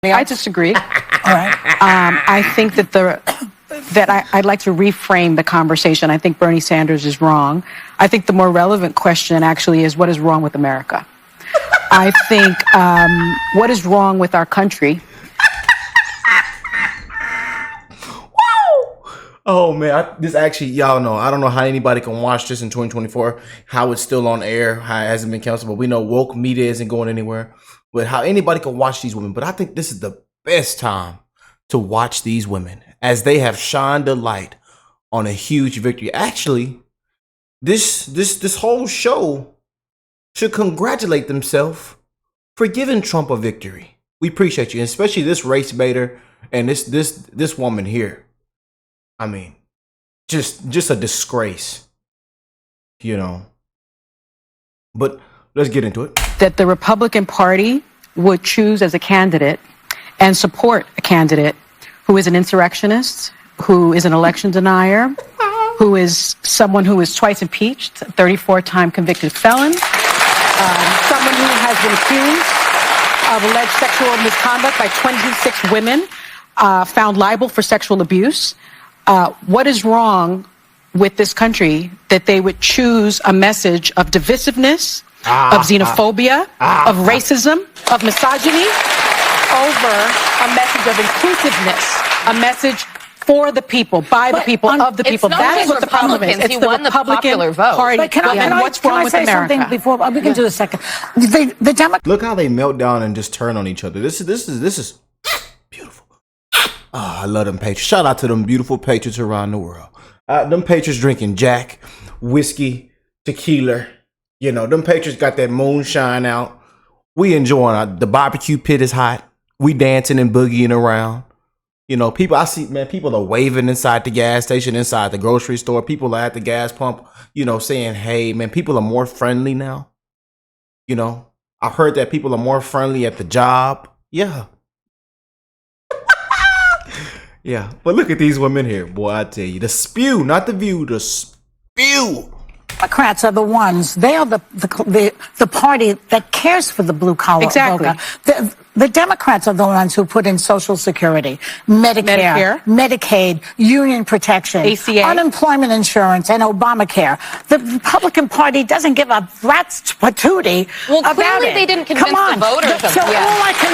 I disagree. All right. I think that I'd like to reframe the conversation. I think Bernie Sanders is wrong. I think the more relevant question actually is, what is wrong with America? I think what is wrong with our country? Oh man, this actually, y'all know, I don't know how anybody can watch this in 2024, how it's still on air, how it hasn't been canceled, but we know woke media isn't going anywhere, but how anybody can watch these women. But I think this is the best time to watch these women as they have shined a light on a huge victory. Actually, this whole show should congratulate themselves for giving Trump a victory. We appreciate you, especially this race baiter and this woman here. I mean, just a disgrace, you know. But let's get into it. That the Republican Party would choose as a candidate and support a candidate who is an insurrectionist, who is an election denier, who is someone who is twice impeached, a 34-time convicted felon, someone who has been accused of alleged sexual misconduct by 26 women, found liable for sexual abuse. What is wrong with this country that they would choose a message of divisiveness, of xenophobia, of racism, of misogyny, over a message of inclusiveness, a message for the people, by the people, of the people? That's what the problem is. It's the Republican Party. But can I what's wrong with say America? something before we can do a second? The Democrats. Look how they melt down and just turn on each other. This is beautiful. Oh, I love them Patriots. Shout out to them beautiful Patriots around the world. Them Patriots drinking Jack, whiskey, tequila. You know, them Patriots got that moonshine out. We enjoying the barbecue pit is hot. We dancing and boogieing around. You know, people, I see, man, people are waving inside the gas station, inside the grocery store. People are at the gas pump, you know, saying, hey, man, people are more friendly now. You know, I heard that people are more friendly at the job. Yeah. Yeah, but look at these women here, boy. I tell you, the spew, not the view, the spew. Democrats are the ones. They are the party that cares for the blue collar voter. The Democrats are the ones who put in Social Security, Medicare, Medicaid, union protection, ACA, unemployment insurance, and Obamacare. The Republican Party doesn't give a rat's patootie about clearly it. they didn't convince the voters of So all I can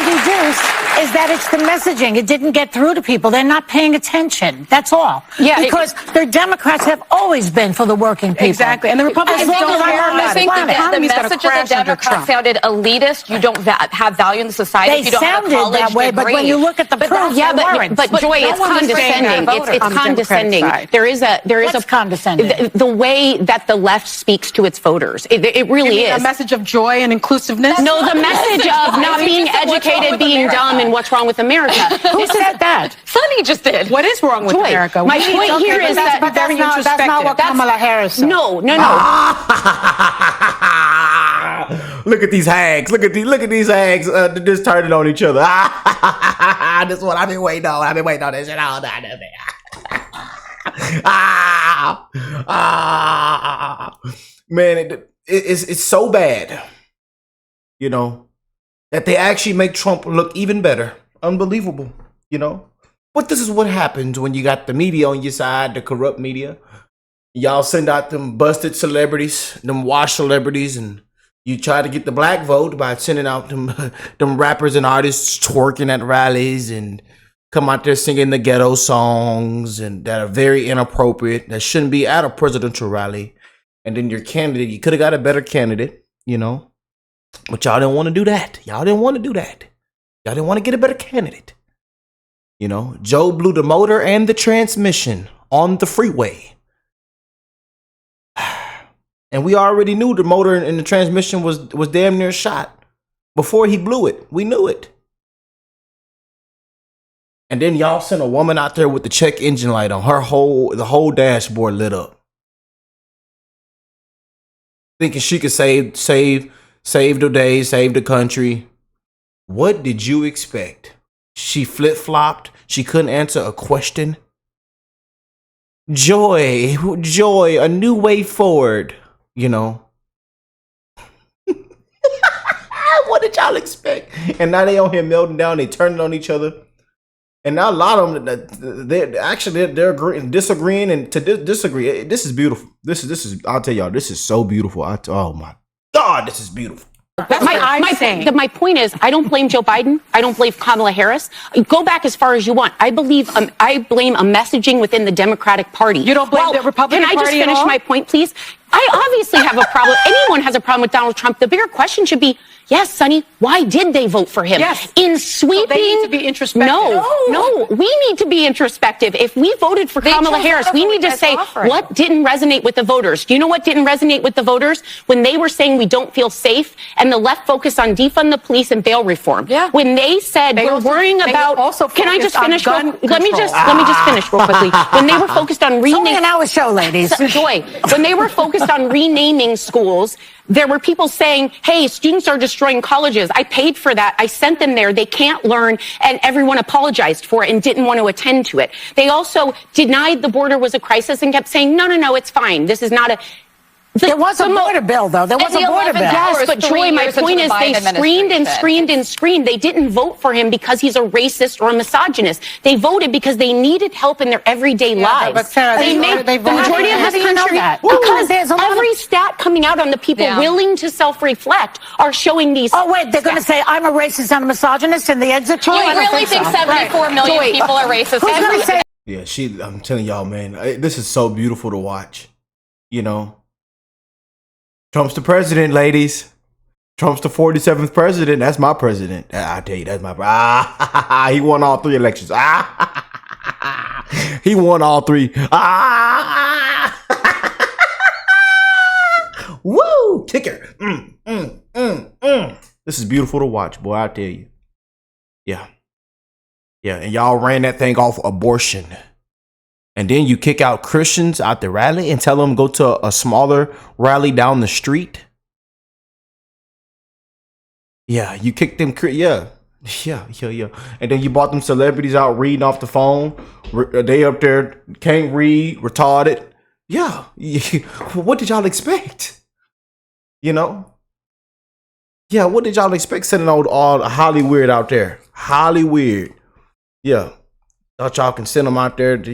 deduce is that it's the messaging. It didn't get through to people. They're not paying attention. That's all. Yeah, because the Democrats have always been for the working people. Exactly. And the Republicans don't care about it. I think the message of the Democrats sounded elitist. You don't have value in the society. They if you don't have a sounded college that way, degree. but when you look at the proof, but Joy, it's condescending. It's condescending. There is a condescending. The way that the left speaks to its voters. It really is a message of joy and inclusiveness. No, the message of not being educated, being dumb, and what's wrong with America. Who said that? Sonny just did. What is wrong with America? My point here is that that's not what Kamala Harris said. No. Look at these hags. Look at these hags just turning on each other. This is what I've been waiting on. I've been waiting on this shit all night. Man, it's so bad, you know, that they actually make Trump look even better. Unbelievable, you know. But this is what happens when you got the media on your side, the corrupt media. Y'all send out them busted celebrities, them washed celebrities, and you try to get the black vote by sending out them rappers and artists twerking at rallies and come out there singing the ghetto songs and that are very inappropriate, that shouldn't be at a presidential rally. And then your candidate, you could have got a better candidate, you know, but y'all didn't want to do that. Y'all didn't want to do that. Y'all didn't want to get a better candidate. You know, Joe blew the motor and the transmission on the freeway. And we already knew the motor and the transmission was damn near shot before he blew it. We knew it. And then y'all sent a woman out there with the check engine light on. The whole dashboard lit up. Thinking she could save the day, save the country. What did you expect? She flip-flopped. She couldn't answer a question. Joy, a new way forward. You know. What did y'all y'all expect? And now they on here melting down. They turning on each other. And now a lot of them, they're agreeing, disagreeing, and to disagree. This is beautiful. This is. I'll tell y'all, this is so beautiful. Oh my God, this is beautiful. That's my point is, I don't blame Joe Biden. I don't blame Kamala Harris. Go back as far as you want. I blame a messaging within the Democratic Party. You don't blame the Republican Party? Can I just finish my point, please? I obviously have a problem. Anyone has a problem with Donald Trump. The bigger question should be, yes, Sonny, why did they vote for him? Yes. In sweeping. So they need to be introspective. No, we need to be introspective. If we voted for Kamala Harris, we need to say what didn't resonate with the voters. Do you know what didn't resonate with the voters? When they were saying we don't feel safe and the left focused on defund the police and bail reform. Yeah. When they said we're worrying about, can I just finish? Let me just finish real quickly. When they were focused on It's only an hour show, ladies. Joy, when they were focused on renaming schools, there were people saying, hey, students are destroying colleges. I paid for that. I sent them there. They can't learn. And everyone apologized for it and didn't want to attend to it. They also denied the border was a crisis and kept saying, no, it's fine. This is not a... There was a border bill, though. There was a border bill. Yes, but Joy, my point is they screamed and screamed and screamed. They didn't vote for him because he's a racist or a misogynist. They voted because they needed help in their everyday lives. But Sarah, the majority of this country, because there's every stat coming out on the people willing to self-reflect are showing these. Oh, wait, they're going to say, I'm a racist and a misogynist in the exit poll? You really think 74 million people are racist? Who's going to say? Yeah, I'm telling y'all, man, this is so beautiful to watch. You know, Trump's the president, ladies. Trump's the 47th president. That's my president. I tell you, that's my. He won all 3 elections. He won all 3. Woo! Kicker. This is beautiful to watch, boy. I tell you. Yeah. And y'all ran that thing off abortion. And then you kick out Christians out the rally and tell them go to a smaller rally down the street. Yeah, you kicked them. Yeah. And then you bought them celebrities out reading off the phone. They up there can't read, retarded. Yeah. What did y'all expect? You know? Yeah, what did y'all expect sending all Hollywood out there? Hollywood. Yeah. Thought y'all can send them out there.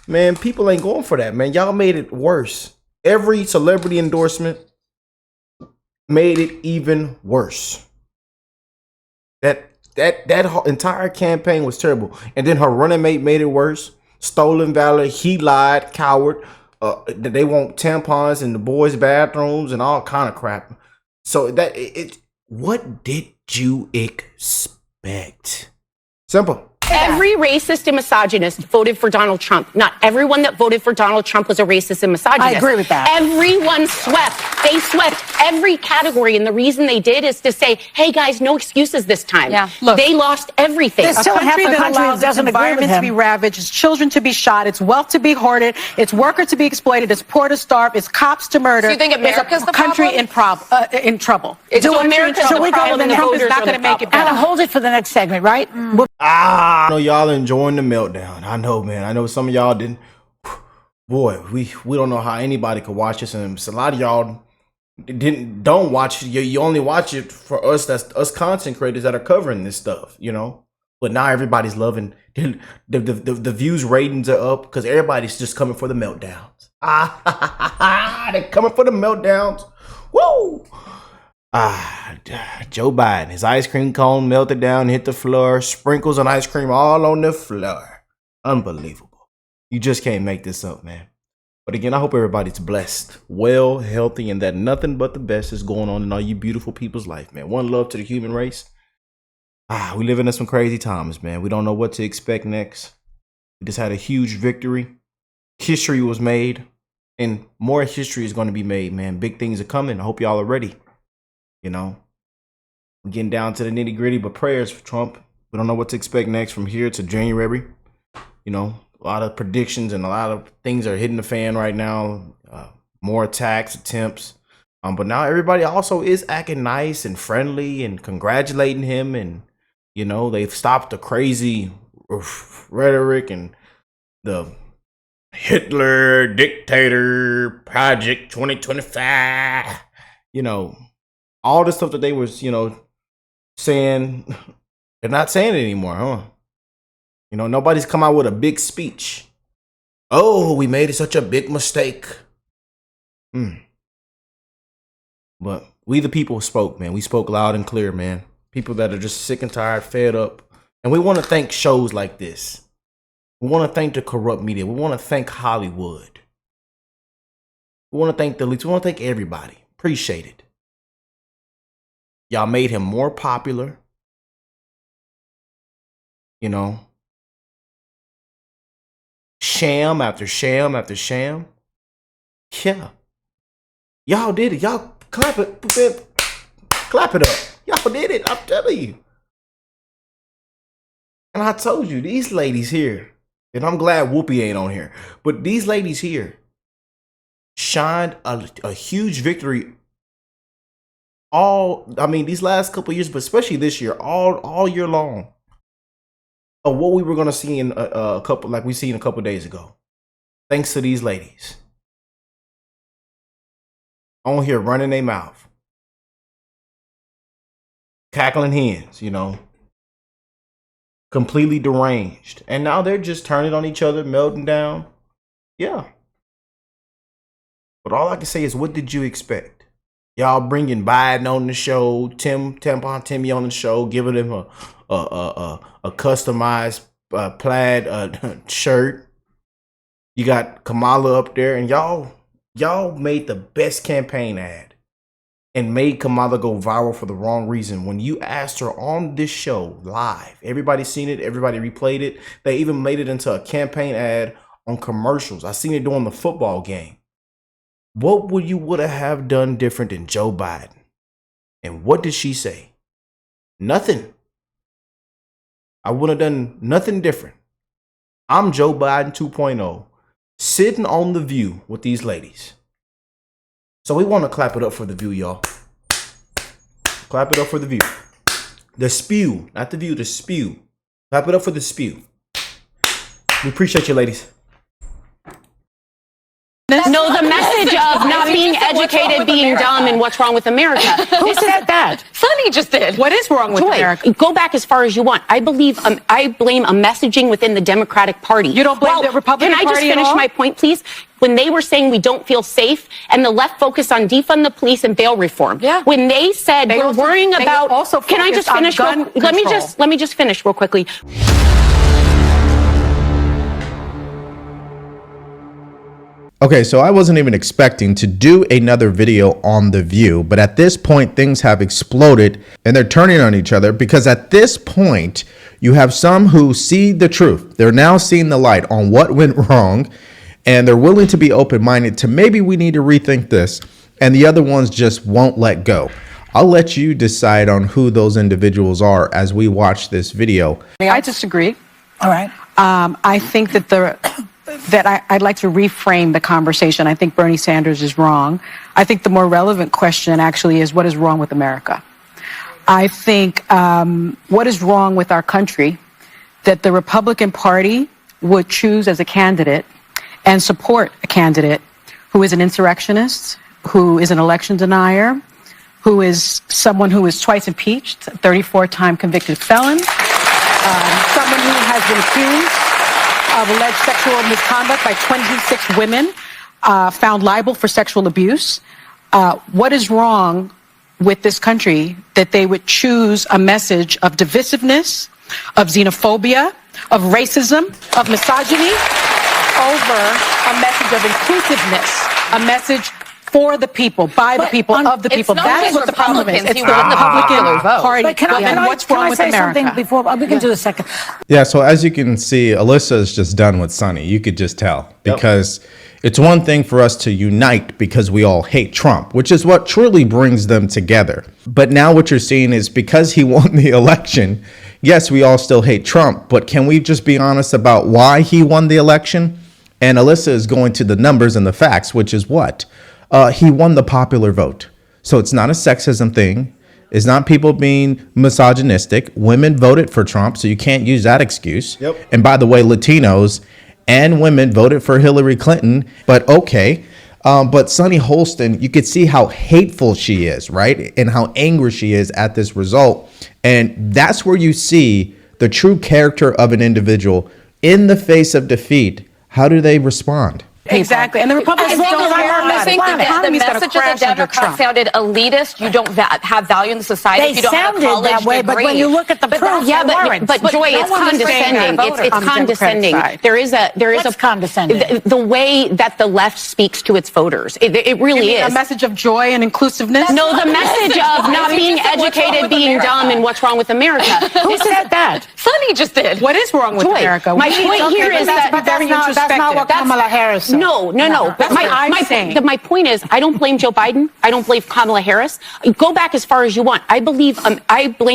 Man, people ain't going for that, man. Y'all made it worse. Every celebrity endorsement made it even worse. That entire campaign was terrible. And then her running mate made it worse. Stolen valor. He lied. Coward. They want tampons in the boys' bathrooms and all kind of crap. So what did you expect? Simple. Every racist and misogynist voted for Donald Trump. Not everyone that voted for Donald Trump was a racist and misogynist. I agree with that. Everyone swept. They swept every category. And the reason they did is to say, hey, guys, no excuses this time. Yeah. Look, they lost everything. There's still a country that allows its environment to be ravaged, its children to be shot, its wealth to be hoarded, its workers to be exploited, its poor to starve, its cops to murder. So you think America's the country in trouble? So America's the problem and Trump is not going to make it better. And hold it for the next segment, right? I know y'all enjoying the meltdown. I know, man. I know some of y'all didn't. Boy, we don't know how anybody could watch this, and a lot of y'all don't watch it. You only watch it for us. That's us content creators that are covering this stuff, you know. But now everybody's loving the views ratings are up because everybody's just coming for the meltdowns. They're coming for the meltdowns. Woo! Joe Biden, his ice cream cone melted down, hit the floor, sprinkles on ice cream all on the floor. Unbelievable. You just can't make this up, man. But again, I hope everybody's blessed, well, healthy, and that nothing but the best is going on in all you beautiful people's life, man. One love to the human race. We live in some crazy times, man. We don't know what to expect next. We just had a huge victory. History was made, and more history is going to be made, man. Big things are coming. I hope y'all are ready. You know, we're getting down to the nitty gritty, but prayers for Trump. We don't know what to expect next from here to January. You know, a lot of predictions and a lot of things are hitting the fan right now. More attacks, attempts. But now everybody also is acting nice and friendly and congratulating him. And, you know, they've stopped the crazy rhetoric and the Hitler dictator project 2025, you know. All the stuff that they was, you know, saying they're not saying it anymore, huh? You know, nobody's come out with a big speech. Oh, we made such a big mistake. But we the people spoke, man. We spoke loud and clear, man. People that are just sick and tired, fed up. And we want to thank shows like this. We want to thank the corrupt media. We want to thank Hollywood. We want to thank the elites. We want to thank everybody. Appreciate it. Y'all made him more popular. You know. Sham after sham after sham. Yeah. Y'all did it. Y'all clap it. Clap it up. Y'all did it. I'm telling you. And I told you, these ladies here, and I'm glad Whoopi ain't on here, but these ladies here shined a huge victory these last couple of years, but especially this year, all year long, of what we were going to see in a couple, like we seen a couple days ago. Thanks to these ladies. On here running their mouth. Cackling hens, you know. Completely deranged. And now they're just turning on each other, melting down. Yeah. But all I can say is, what did you expect? Y'all bringing Biden on the show, Timmy on the show, giving him a customized plaid shirt. You got Kamala up there, and y'all made the best campaign ad and made Kamala go viral for the wrong reason. When you asked her on this show live, everybody seen it, everybody replayed it. They even made it into a campaign ad on commercials. I seen it during the football game. What would you have done different than Joe Biden? And what did she say? Nothing. I would have done nothing different. I'm Joe Biden 2.0, sitting on The View with these ladies. So we want to clap it up for The View, y'all. Clap it up for The View. The Spew, not The View, the Spew. Clap it up for the Spew. We appreciate you, ladies. No, the message of not being educated, being dumb, and what's wrong with America. Who said that? Sonny just did. What is wrong with America? Go back as far as you want. I blame a messaging within the Democratic Party. You don't blame the Republican Party Can I just finish my point, please? When they were saying we don't feel safe, and the left focused on defund the police and bail reform. Yeah. When they said we're worrying about. Can I just finish? Let me just finish real quickly. Okay, so I wasn't even expecting to do another video on The View, but at this point, things have exploded and they're turning on each other, because at this point, you have some who see the truth. They're now seeing the light on what went wrong, and they're willing to be open-minded to maybe we need to rethink this, and the other ones just won't let go. I'll let you decide on who those individuals are as we watch this video. I disagree. All right. I think that I'd like to reframe the conversation. I think Bernie Sanders is wrong. I think the more relevant question actually is, what is wrong with America? I think what is wrong with our country that the Republican Party would choose as a candidate and support a candidate who is an insurrectionist, who is an election denier, who is someone who is twice impeached, 34-time convicted felon, someone who has been accused of alleged sexual misconduct by 26 women, found liable for sexual abuse. What is wrong with this country that they would choose a message of divisiveness, of xenophobia, of racism, of misogyny, over a message of inclusiveness, a message for the people, by the people, of the people? That is what the problem is. It's the Republican Party. And what's wrong with America? Before we can do a second. Yeah, so as you can see, Alyssa is just done with Sonny. You could just tell, because it's one thing for us to unite because we all hate Trump, which is what truly brings them together. But now what you're seeing is, because he won the election, yes, we all still hate Trump, but can we just be honest about why he won the election? And Alyssa is going to the numbers and the facts, which is what? He won the popular vote. So it's not a sexism thing. It's not people being misogynistic. Women voted for Trump, so you can't use that excuse. And by the way, Latinos and women voted for Hillary Clinton. But okay, But Sunny Holston, you could see how hateful she is, right? And how angry she is at this result. And that's where you see the true character of an individual in the face of defeat. How do they respond? Exactly. And the Republicans don't care about I think the message of the Democrats sounded elitist. You don't have value in the society. They if you don't sounded have a college that way, degree. but when you look at the proof, yeah, they weren't. but Joy, it's condescending. It's condescending. There is What's condescending? The way that the left speaks to its voters. It really is a message of joy and inclusiveness. No, the message of not being educated, being dumb, and what's wrong with America. Who said that? Sonny just did. What is wrong with Joy, America? my point here is that that's not what Kamala Harris said. No. That's what I'm saying. My point is, I don't blame Joe Biden. I don't blame Kamala Harris. Go back as far as you want. I blame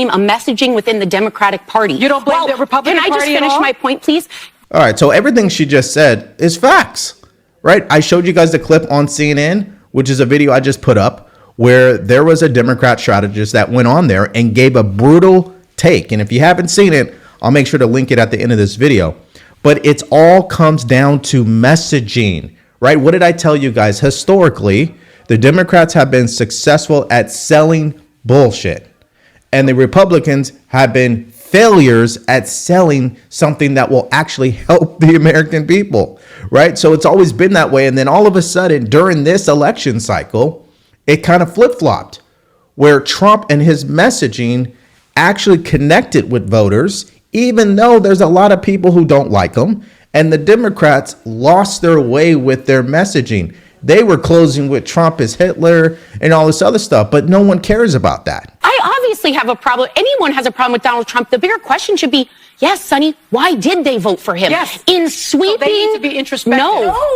a messaging within the Democratic Party. You don't blame the Republican Party Can I just finish my point, please? All right, so everything she just said is facts, right? I showed you guys the clip on CNN, which is a video I just put up, where there was a Democrat strategist that went on there and gave a brutal take. And if you haven't seen it, I'll make sure to link it at the end of this video. But it all comes down to messaging. Right? What did I tell you guys? Historically, the Democrats have been successful at selling bullshit, and the Republicans have been failures at selling something that will actually help the American people. Right? So it's always been that way. And then all of a sudden, during this election cycle, it kind of flip-flopped, where Trump and his messaging actually connected with voters, even though there's a lot of people who don't like him. And the Democrats lost their way with their messaging. They were closing with Trump as Hitler and all this other stuff, but no one cares about that. I obviously have a problem. Anyone has a problem with Donald Trump. The bigger question should be, yes, Sonny, why did they vote for him? Yes. In sweeping. So they need to be introspective.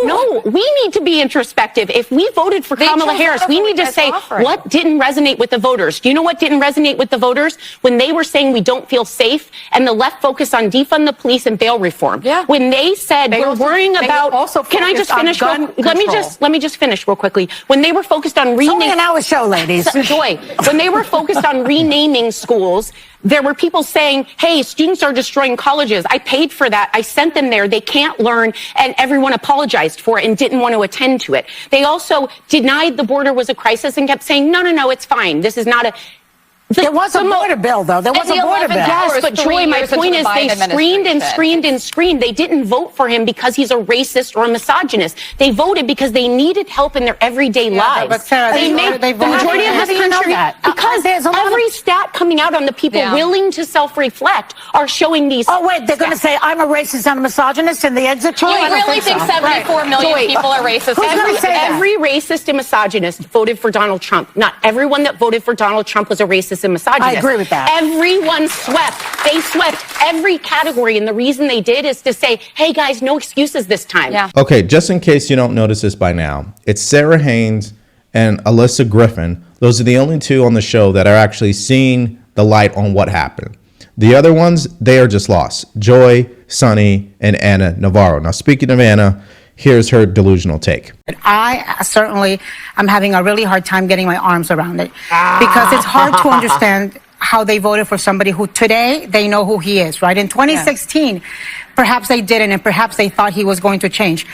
No, we need to be introspective. If we voted for Kamala Harris, we need to say what didn't resonate with the voters. Do you know what didn't resonate with the voters? When they were saying we don't feel safe and the left focused on defund the police and bail reform. Yeah. When they said we're worrying about, can I just finish? Let me just finish real quickly. When they were focused on It's only an hour show, ladies. Joy, when they were focused on renaming schools, there were people saying, hey, students are destroying colleges. I paid for that. I sent them there. They can't learn. And everyone apologized for it and didn't want to attend to it. They also denied the border was a crisis and kept saying, no, it's fine. This is not a... There was a border bill, though. There was a border bill. Yes, but Joy, my point is they screened. They didn't vote for him because he's a racist or a misogynist. They voted because they needed help in their everyday lives. But Sarah, the majority of this country, because every stat coming out on the people willing to self-reflect are showing these. Oh, wait, they're going to say I'm a racist and a misogynist in the exit poll? You really think 74 million people are racist? Every racist and misogynist voted for Donald Trump. Not everyone that voted for Donald Trump was a racist and misogynist. I agree with that. Everyone swept. They swept every category, and the reason they did is to say, hey, guys, no excuses this time. Yeah. Okay, just in case you don't notice this by now, it's Sarah Haynes and Alyssa Griffin. Those are the only two on the show that are actually seeing the light on what happened. The other ones, they are just lost. Joy, Sunny, and Anna Navarro. Now, speaking of Anna, here's her delusional take. I certainly am having a really hard time getting my arms around it because it's hard to understand how they voted for somebody who today they know who he is, right? In 2016, perhaps they didn't, and perhaps they thought he was going to change.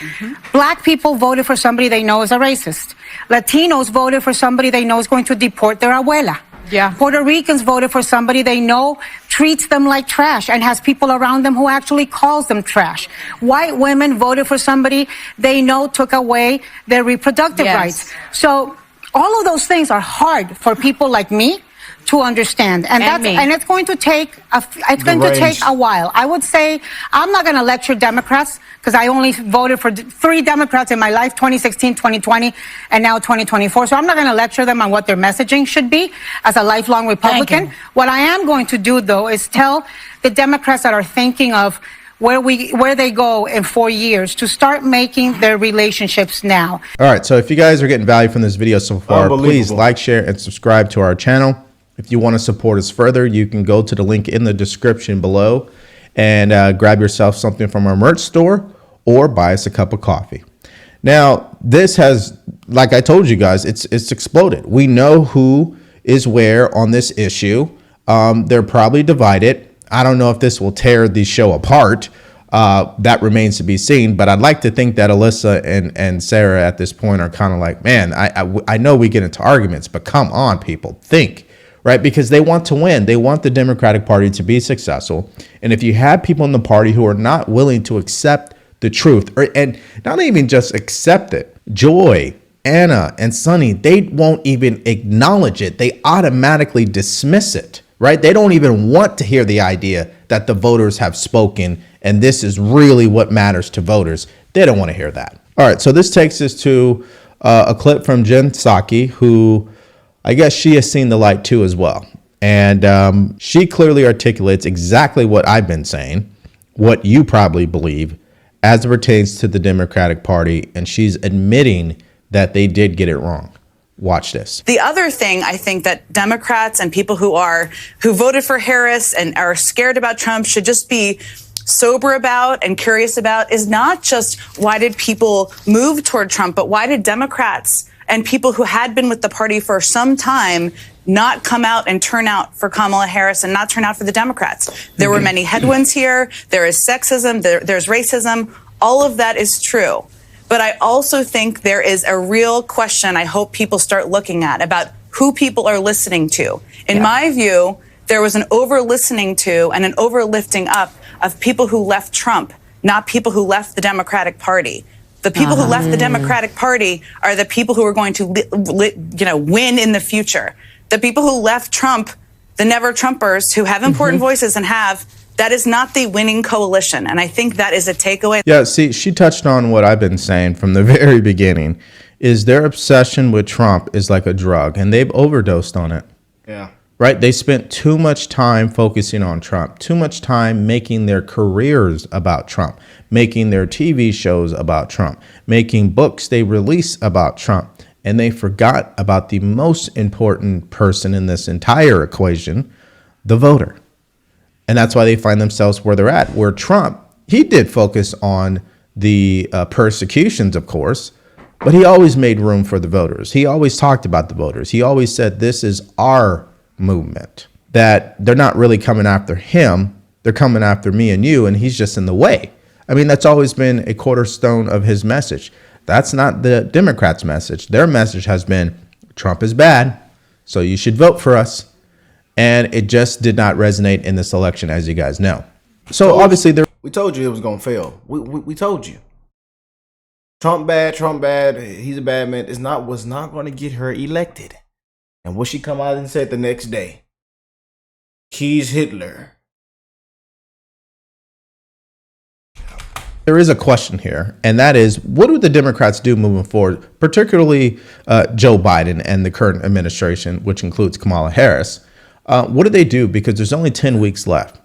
Black people voted for somebody they know is a racist. Latinos voted for somebody they know is going to deport their abuela. Yeah. Puerto Ricans voted for somebody they know treats them like trash and has people around them who actually calls them trash. White women voted for somebody they know took away their reproductive rights. So all of those things are hard for people like me to understand, and it's going to take a while. I would say I'm not going to lecture Democrats because I only voted for 3 Democrats in my life: 2016, 2020, and now 2024. So I'm not going to lecture them on what their messaging should be as a lifelong Republican. What I am going to do, though, is tell the Democrats that are thinking of where they go in 4 years to start making their relationships now. All right, so if you guys are getting value from this video so far, please like, share, and subscribe to our channel. If you want to support us further, you can go to the link in the description below and grab yourself something from our merch store or buy us a cup of coffee. Now, this has, like I told you guys, it's exploded. We know who is where on this issue. They're probably divided. I don't know if this will tear the show apart, That remains to be seen. But I'd like to think that Alyssa and Sarah at this point are kind of like, man, I know we get into arguments, but come on, people, think, right? Because they want to win. They want the Democratic Party to be successful. And if you have people in the party who are not willing to accept the truth, and not even just accept it, Joy, Anna, and Sunny, they won't even acknowledge it. They automatically dismiss it, right? They don't even want to hear the idea that the voters have spoken and this is really what matters to voters. They don't want to hear that. All right, so this takes us to a clip from Jen Psaki, who I guess she has seen the light too as well. And she clearly articulates exactly what I've been saying, what you probably believe, as it pertains to the Democratic Party, and she's admitting that they did get it wrong. Watch this. The other thing I think that Democrats and people who voted for Harris and are scared about Trump should just be sober about and curious about is not just why did people move toward Trump, but why did Democrats and people who had been with the party for some time not come out and turn out for Kamala Harris and not turn out for the Democrats. There were many headwinds here. There is sexism. There's racism. All of that is true. But I also think there is a real question I hope people start looking at about who people are listening to. In my view, there was an over-listening to and an over-lifting up of people who left Trump, not people who left the Democratic Party. The people who left the Democratic Party are the people who are going to win in the future. The people who left Trump, the never Trumpers who have important voices and that is not the winning coalition. And I think that is a takeaway. Yeah, see, she touched on what I've been saying from the very beginning, is their obsession with Trump is like a drug, and they've overdosed on it. Yeah. Right? They spent too much time focusing on Trump, too much time making their careers about Trump, making their TV shows about Trump, making books they release about Trump. And they forgot about the most important person in this entire equation, the voter. And that's why they find themselves where they're at. Where Trump, he did focus on the persecutions, of course, but he always made room for the voters. He always talked about the voters. He always said, this is our movement, that they're not really coming after him. They're coming after me and you, and he's just in the way. I mean, that's always been a cornerstone of his message. That's not the Democrats' message. Their message has been, Trump is bad, so you should vote for us. And it just did not resonate in this election, as you guys know. So obviously, we told you it was going to fail. We told you. Trump bad. He's a bad man. Was not going to get her elected. And what she come out and said the next day? He's Hitler. There is a question here, and that is, what do the Democrats do moving forward, particularly Joe Biden and the current administration, which includes Kamala Harris? What do they do? Because there's only 10 weeks left.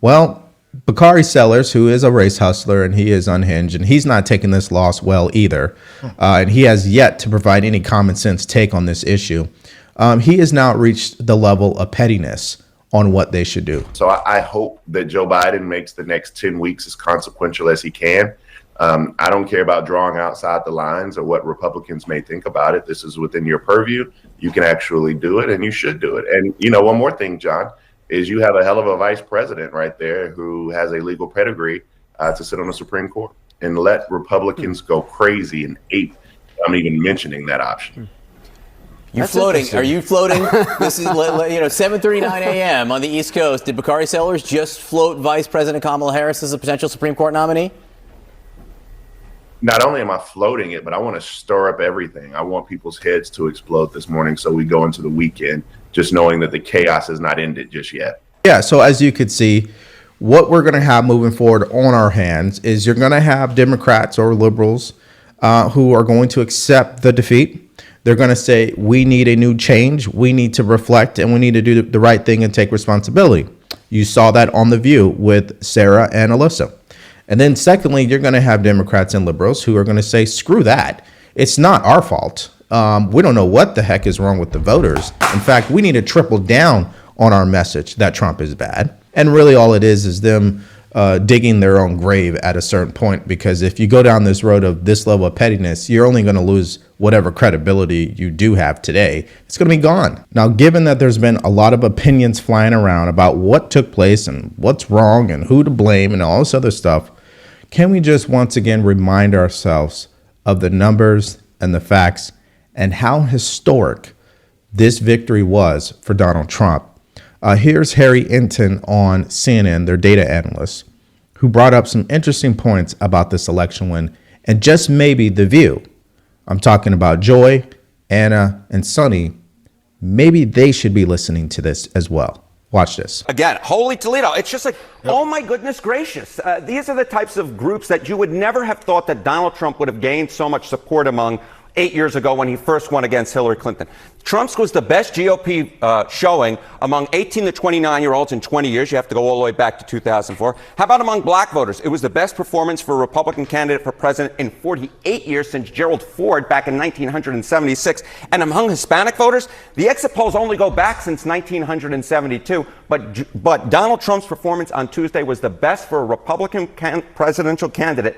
Well, Bakari Sellers, who is a race hustler and he is unhinged, and he's not taking this loss well either, and he has yet to provide any common sense take on this issue. He has now reached the level of pettiness on what they should do. So I hope that Joe Biden makes the next 10 weeks as consequential as he can. I don't care about drawing outside the lines or what Republicans may think about it. This is within your purview. You can actually do it, and you should do it. And, one more thing, John, is you have a hell of a vice president right there who has a legal pedigree to sit on the Supreme Court, and let Republicans go crazy and ape. I'm even mentioning that option. You're floating. Are you floating? This is 7:39 a.m. on the East Coast. Did Bakari Sellers just float Vice President Kamala Harris as a potential Supreme Court nominee? Not only am I floating it, but I want to stir up everything. I want people's heads to explode this morning, so we go into the weekend just knowing that the chaos has not ended just yet. Yeah. So as you could see, what we're going to have moving forward on our hands is you're going to have Democrats or liberals who are going to accept the defeat. They're going to say, we need a new change. We need to reflect, and we need to do the right thing and take responsibility. You saw that on The View with Sarah and Alyssa. And then secondly, you're going to have Democrats and liberals who are going to say, screw that. It's not our fault. We don't know what the heck is wrong with the voters. In fact, we need to triple down on our message that Trump is bad. And really all it is them digging their own grave at a certain point, because if you go down this road of this level of pettiness, you're only going to lose whatever credibility you do have today. It's going to be gone. Now, given that there's been a lot of opinions flying around about what took place and what's wrong and who to blame and all this other stuff, can we just once again remind ourselves of the numbers and the facts and how historic this victory was for Donald Trump? Here's Harry Enton on CNN, their data analyst, who brought up some interesting points about this election win and just maybe The View. I'm talking about Joy, Anna, and Sonny. Maybe they should be listening to this as well. Watch this. Again, holy Toledo. It's just like, oh my goodness gracious. These are the types of groups that you would never have thought that Donald Trump would have gained so much support among 8 years ago when he first won against Hillary Clinton. Trump's was the best GOP showing among 18 to 29-year-olds in 20 years. You have to go all the way back to 2004. How about among black voters? It was the best performance for a Republican candidate for president in 48 years since Gerald Ford back in 1976. And among Hispanic voters, the exit polls only go back since 1972. But Donald Trump's performance on Tuesday was the best for a Republican presidential candidate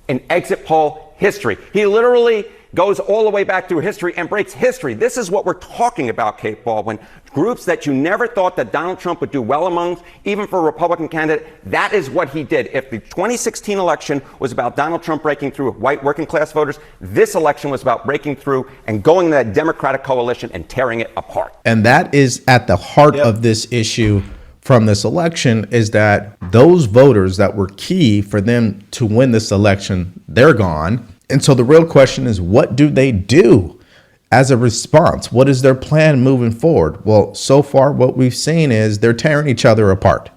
in exit poll history. He literally goes all the way back through history and breaks history. This is what we're talking about, Kate Baldwin. Groups that you never thought that Donald Trump would do well among, even for a Republican candidate, that is what he did. If the 2016 election was about Donald Trump breaking through with white working class voters, this election was about breaking through and going to that Democratic coalition and tearing it apart. And that is at the heart of this issue from this election, is that those voters that were key for them to win this election, they're gone. And so the real question is, what do they do as a response? What is their plan moving forward? Well, so far what we've seen is they're tearing each other apart.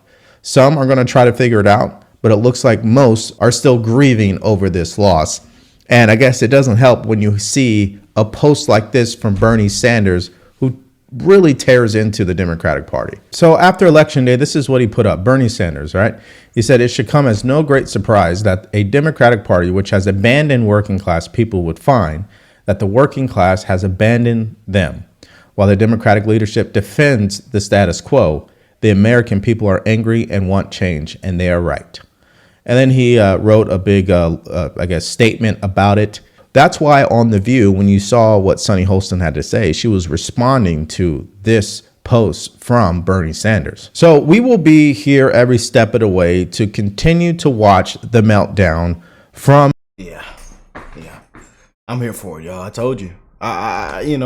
Some are going to try to figure it out, but it looks like most are still grieving over this loss. And I guess it doesn't help when you see a post like this from Bernie Sanders, who really tears into the Democratic Party. So after Election Day, this is what he put up. Bernie Sanders, right? He said, it should come as no great surprise that a Democratic Party which has abandoned working class people would find that the working class has abandoned them. While the Democratic leadership defends the status quo, the American people are angry and want change, and they are right. And then he wrote a big, statement about it. That's why on The View, when you saw what Sunny Holston had to say, she was responding to this post from Bernie Sanders. So we will be here every step of the way to continue to watch the meltdown from. Yeah. I'm here for it, y'all. I told you. And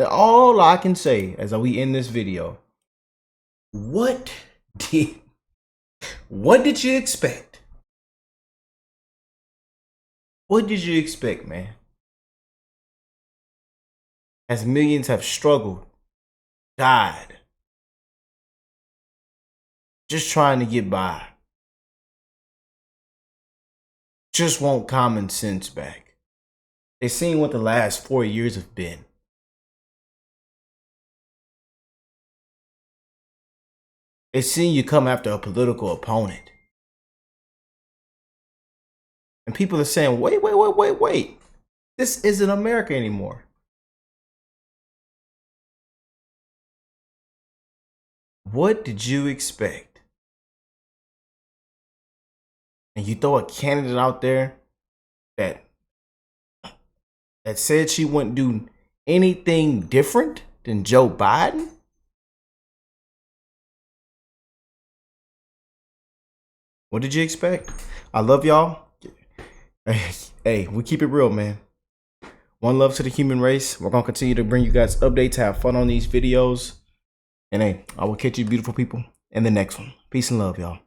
all I can say as we end this video, what did you expect? What did you expect, man? As millions have struggled, died, just trying to get by, just want common sense back. They've seen what the last 4 years have been. They've seen you come after a political opponent. And people are saying, wait. This isn't America anymore. What did you expect? And you throw a candidate out there that said she wouldn't do anything different than Joe Biden? What did you expect? I love y'all. Hey, we keep it real, man. One love to the human race. We're going to continue to bring you guys updates, have fun on these videos. And hey, I will catch you beautiful people in the next one. Peace and love, y'all.